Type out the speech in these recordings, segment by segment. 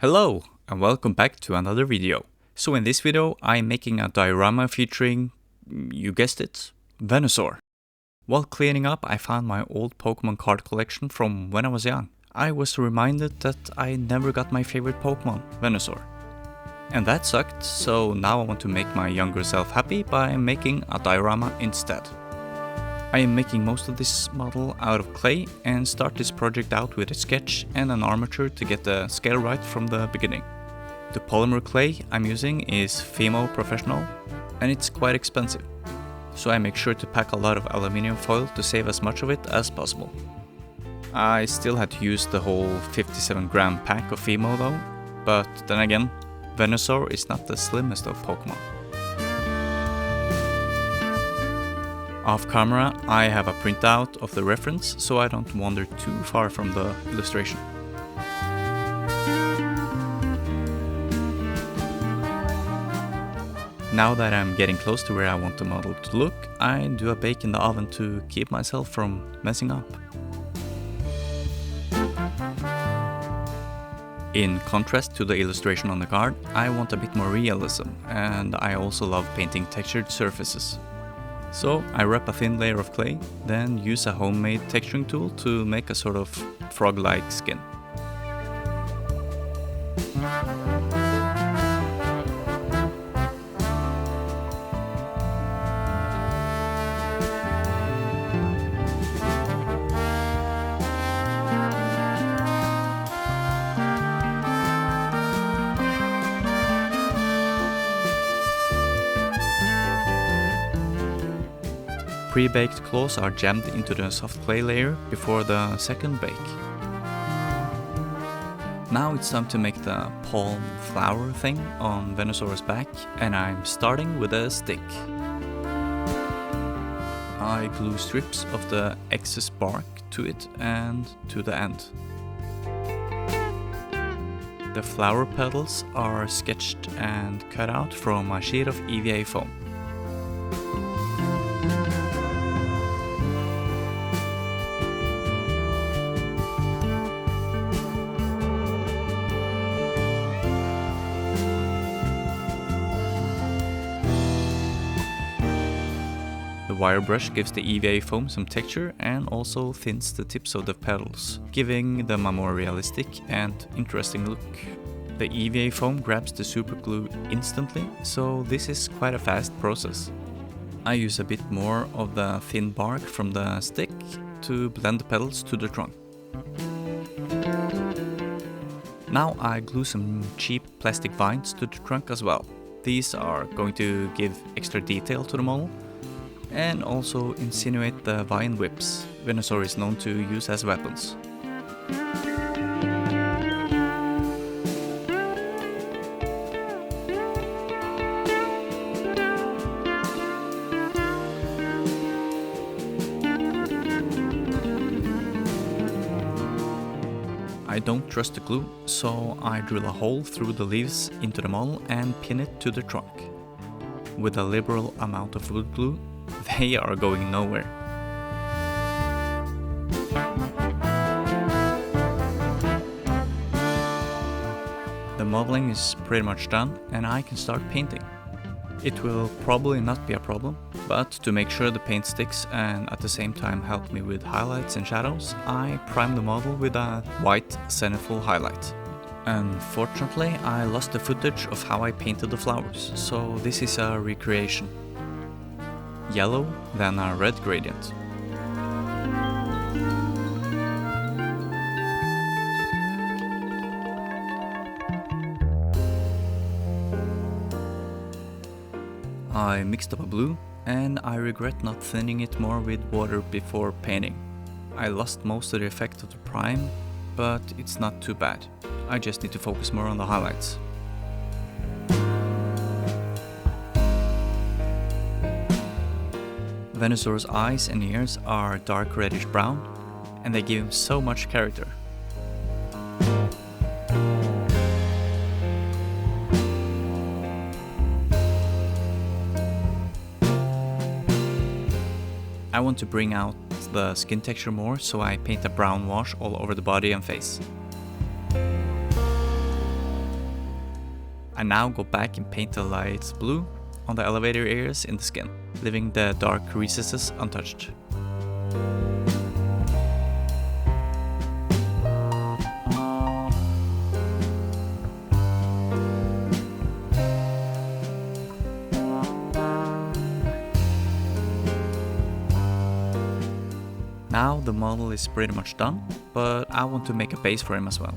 Hello and welcome back to another video. So in this video I'm making a diorama featuring, you guessed it, Venusaur. While cleaning up I found my old Pokémon card collection from when I was young. I was reminded that I never got my favorite Pokémon, Venusaur. And that sucked, so now I want to make my younger self happy by making a diorama instead. I am making most of this model out of clay and start this project out with a sketch and an armature to get the scale right from the beginning. The polymer clay I'm using is Fimo Professional and it's quite expensive, so I make sure to pack a lot of aluminium foil to save as much of it as possible. I still had to use the whole 57-gram pack of Fimo though, but then again, Venusaur is not the slimmest of Pokemon. Off camera, I have a printout of the reference so I don't wander too far from the illustration. Now that I'm getting close to where I want the model to look, I do a bake in the oven to keep myself from messing up. In contrast to the illustration on the card, I want a bit more realism, and I also love painting textured surfaces. So I wrap a thin layer of clay, then use a homemade texturing tool to make a sort of frog-like skin. Pre-baked claws are jammed into the soft clay layer before the second bake. Now it's time to make the palm flower thing on Venusaur's back, and I'm starting with a stick. I glue strips of the excess bark to it and to the end. The flower petals are sketched and cut out from a sheet of EVA foam. The wire brush gives the EVA foam some texture and also thins the tips of the petals, giving them a more realistic and interesting look. The EVA foam grabs the super glue instantly, so this is quite a fast process. I use a bit more of the thin bark from the stick to blend the petals to the trunk. Now I glue some cheap plastic vines to the trunk as well. These are going to give extra detail to the model and also insinuate the vine whips Venusaur is known to use as weapons. I don't trust the glue, so I drill a hole through the leaves into the model and pin it to the trunk. With a liberal amount of wood glue, they are going nowhere. The modeling is pretty much done and I can start painting. It will probably not be a problem, but to make sure the paint sticks and at the same time help me with highlights and shadows, I prime the model with a white zenithal highlight. Unfortunately, I lost the footage of how I painted the flowers, so this is a recreation. Yellow, then a red gradient. I mixed up a blue, and I regret not thinning it more with water before painting. I lost most of the effect of the prime, but it's not too bad. I just need to focus more on the highlights. Venusaur's eyes and ears are dark reddish brown, and they give him so much character. I want to bring out the skin texture more, so I paint a brown wash all over the body and face. I now go back and paint the light blue on the elevator areas in the skin, leaving the dark recesses untouched. Now the model is pretty much done, but I want to make a base for him as well.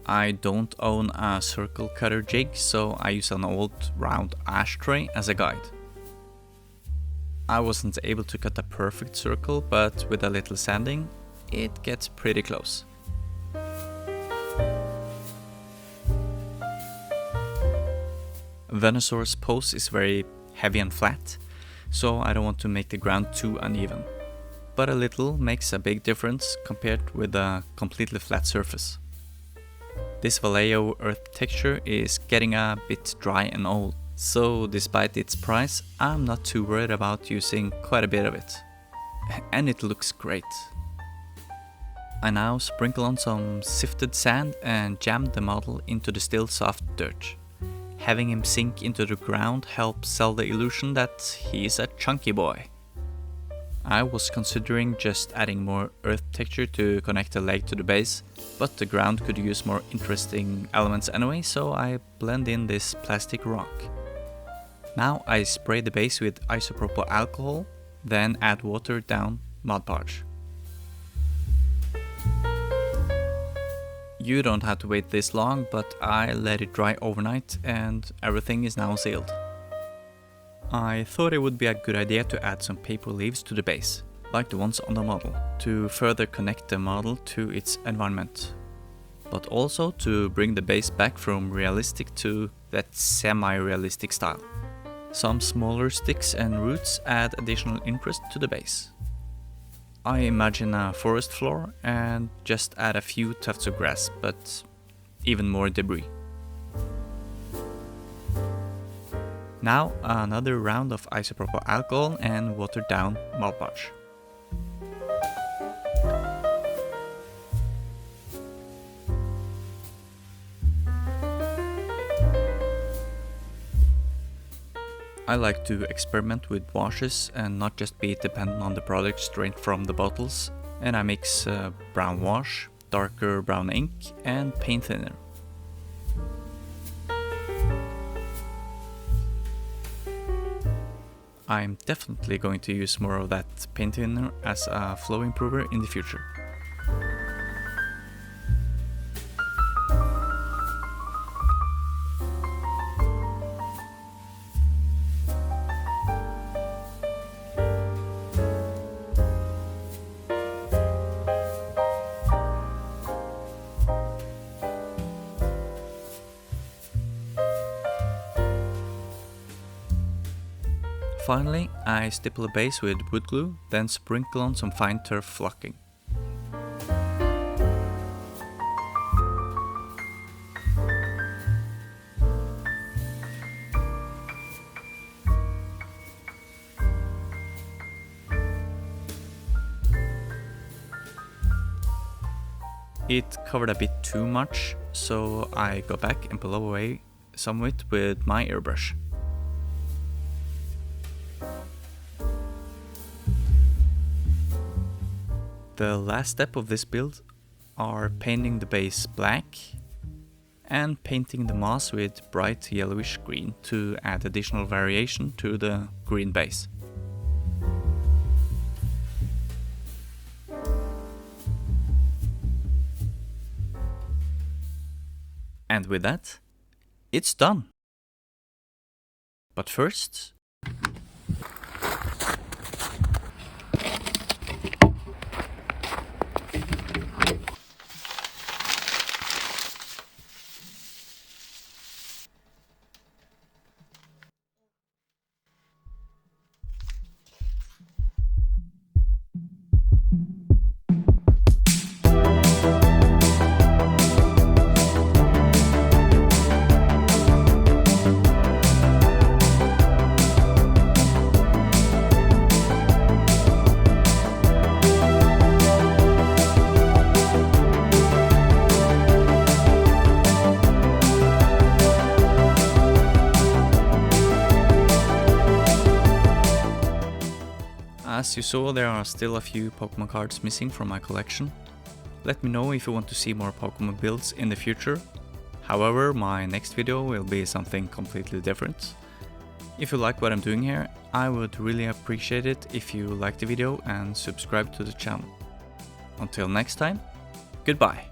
I don't own a circle cutter jig, so I use an old round ashtray as a guide. I wasn't able to cut a perfect circle, but with a little sanding, it gets pretty close. Venusaur's pose is very heavy and flat, so I don't want to make the ground too uneven. But a little makes a big difference compared with a completely flat surface. This Vallejo earth texture is getting a bit dry and old, so despite its price, I'm not too worried about using quite a bit of it. And it looks great. I now sprinkle on some sifted sand and jam the model into the still soft dirt. Having him sink into the ground helps sell the illusion that he's a chunky boy. I was considering just adding more earth texture to connect the leg to the base, but the ground could use more interesting elements anyway, so I blend in this plastic rock. Now I spray the base with isopropyl alcohol, then add watered down Mod Podge. You don't have to wait this long, but I let it dry overnight and everything is now sealed. I thought it would be a good idea to add some paper leaves to the base, like the ones on the model, to further connect the model to its environment, but also to bring the base back from realistic to that semi-realistic style. Some smaller sticks and roots add additional interest to the base. I imagine a forest floor and just add a few tufts of grass, but even more debris. Now another round of isopropyl alcohol and watered down Mod Podge. I like to experiment with washes and not just be dependent on the product straight from the bottles, and I mix brown wash, darker brown ink and paint thinner. I'm definitely going to use more of that paint thinner as a flow improver in the future. Finally, I stipple the base with wood glue, then sprinkle on some fine turf flocking. It covered a bit too much, so I go back and blow away some of it with my airbrush. The last step of this build are painting the base black and painting the moss with bright yellowish green to add additional variation to the green base. And with that, it's done. But first, As you saw, there are still a few Pokemon cards missing from my collection. Let me know if you want to see more Pokemon builds in the future. However, my next video will be something completely different. If you like what I'm doing here, I would really appreciate it if you like the video and subscribe to the channel. Until next time, goodbye.